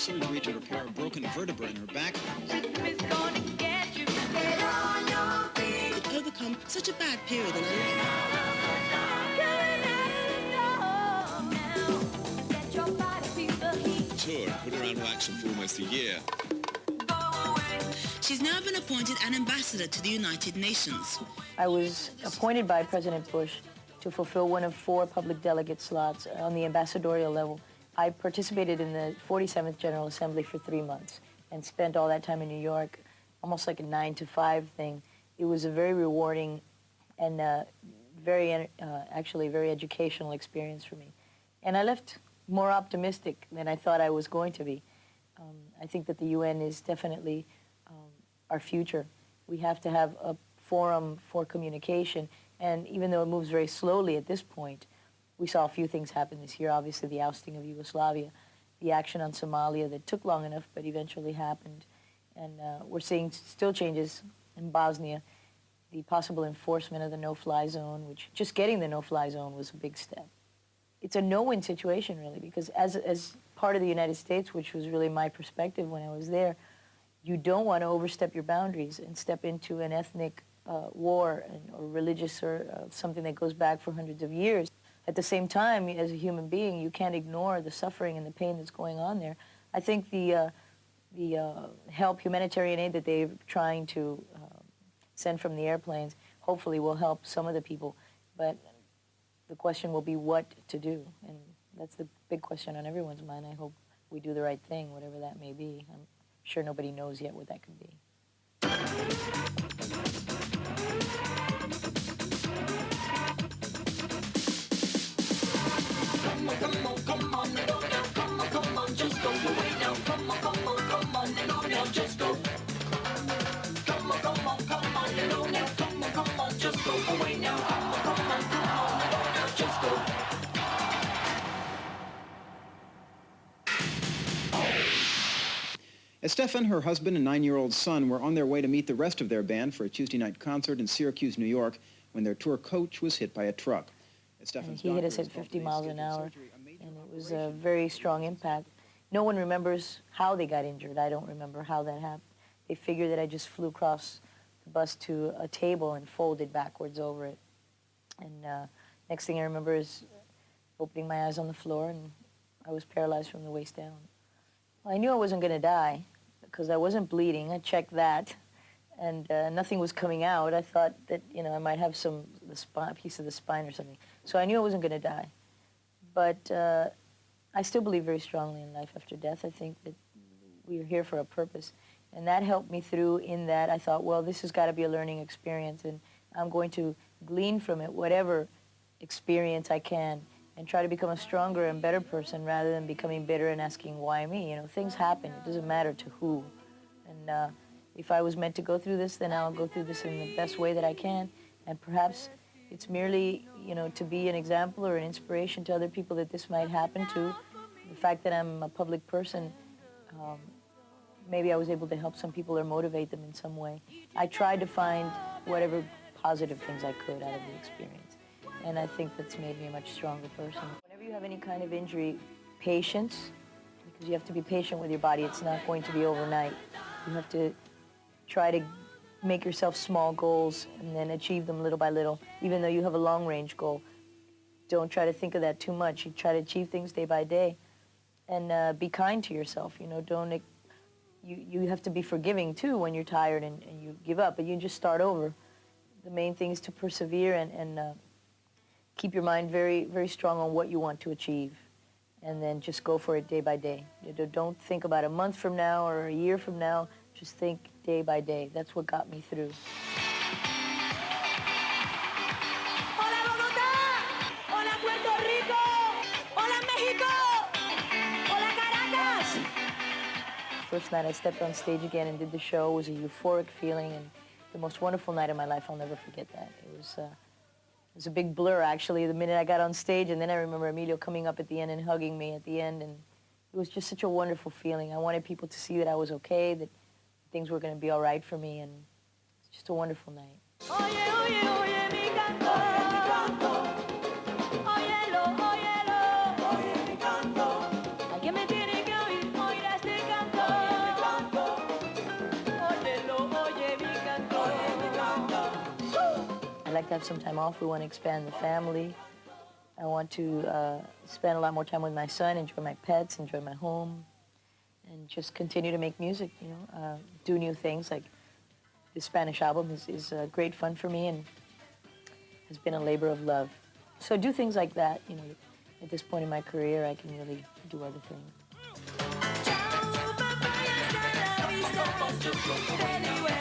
surgery to repair a broken vertebra in her back. It's gonna get you. Get on your feet. I'd overcome such a bad period in my life. Tour put her out of action for almost a year. She's now been appointed an ambassador to the United Nations. I was appointed by President Bush to fulfill one of 4 public delegate slots on the ambassadorial level. I participated in the 47th General Assembly for 3 months and spent all that time in New York, almost like a 9-to-5 thing. It was a very rewarding and actually very educational experience for me. And I left more optimistic than I thought I was going to be. I think that the UN is definitely our future. We have to have a forum for communication, and even though it moves very slowly at this point, we saw a few things happen this year. Obviously, the ousting of Yugoslavia, the action on Somalia that took long enough but eventually happened, and we're seeing still changes in Bosnia, the possible enforcement of the no-fly zone, which just getting the no-fly zone was a big step. It's a no-win situation, really, because as part of the United States, which was really my perspective when I was there, you don't want to overstep your boundaries and step into an ethnic war or religious or something that goes back for hundreds of years. At the same time, as a human being, you can't ignore the suffering and the pain that's going on there. I think the help, humanitarian aid that they're trying to send from the airplanes hopefully will help some of the people, but the question will be what to do, and that's the big question on everyone's mind. I hope we do the right thing, whatever that may be. I'm sure nobody knows yet what that could be. Come on, just go away now. Come on, and on now, just go. Come on, and on now. Come on, just go away now. Come on, and on now, just go. Estefan, her husband, and 9-year-old son were on their way to meet the rest of their band for a Tuesday night concert in Syracuse, New York, when their tour coach was hit by a truck. And he hit us at 50 miles an hour, and it was a very strong impact. No one remembers how they got injured. I don't remember how that happened. They figured that I just flew across the bus to a table and folded backwards over it. And next thing I remember is opening my eyes on the floor, and I was paralyzed from the waist down. Well, I knew I wasn't going to die because I wasn't bleeding. I checked that, and nothing was coming out. I thought that, you know, I might have a piece of the spine or something. So I knew I wasn't going to die. But I still believe very strongly in life after death. I think that we are here for a purpose. And that helped me through in that I thought, well, this has got to be a learning experience, and I'm going to glean from it whatever experience I can and try to become a stronger and better person rather than becoming bitter and asking, why me? You know, things happen. It doesn't matter to who. And if I was meant to go through this, then I'll go through this in the best way that I can. And perhaps it's merely, you know, to be an example or an inspiration to other people that this might happen to. The fact that I'm a public person, maybe I was able to help some people or motivate them in some way. I tried to find whatever positive things I could out of the experience. And I think that's made me a much stronger person. Whenever you have any kind of injury, patience, because you have to be patient with your body. It's not going to be overnight. You have to try to make yourself small goals and then achieve them little by little. Even though you have a long-range goal, don't try to think of that too much. You try to achieve things day by day. And be kind to yourself. You know, you have to be forgiving, too, when you're tired and you give up. But you just start over. The main thing is to persevere and keep your mind very, very strong on what you want to achieve, and then just go for it day by day. Don't think about a month from now or a year from now. Just think day by day. That's what got me through. Hola Bogotá! Hola Puerto Rico! Hola Mexico! Hola Caracas! First night I stepped on stage again and did the show was a euphoric feeling and the most wonderful night of my life. I'll never forget that. It was a big blur, actually, the minute I got on stage, and then I remember Emilio coming up at the end and hugging me at the end, and it was just such a wonderful feeling. I wanted people to see that I was okay, that things were going to be all right for me, and it's just a wonderful night. Oye, oye, oye, mi canto. Oye, mi canto. Óyelo, óyelo. Oye, mi canto. Alguien me tiene que oír este like to have some time off. We want to expand the family. I want to spend a lot more time with my son, enjoy my pets, enjoy my home, and just continue to make music, you know, do new things. Like the Spanish album is great fun for me and has been a labor of love. So do things like that, you know. At this point in my career, I can really do other things. Just go away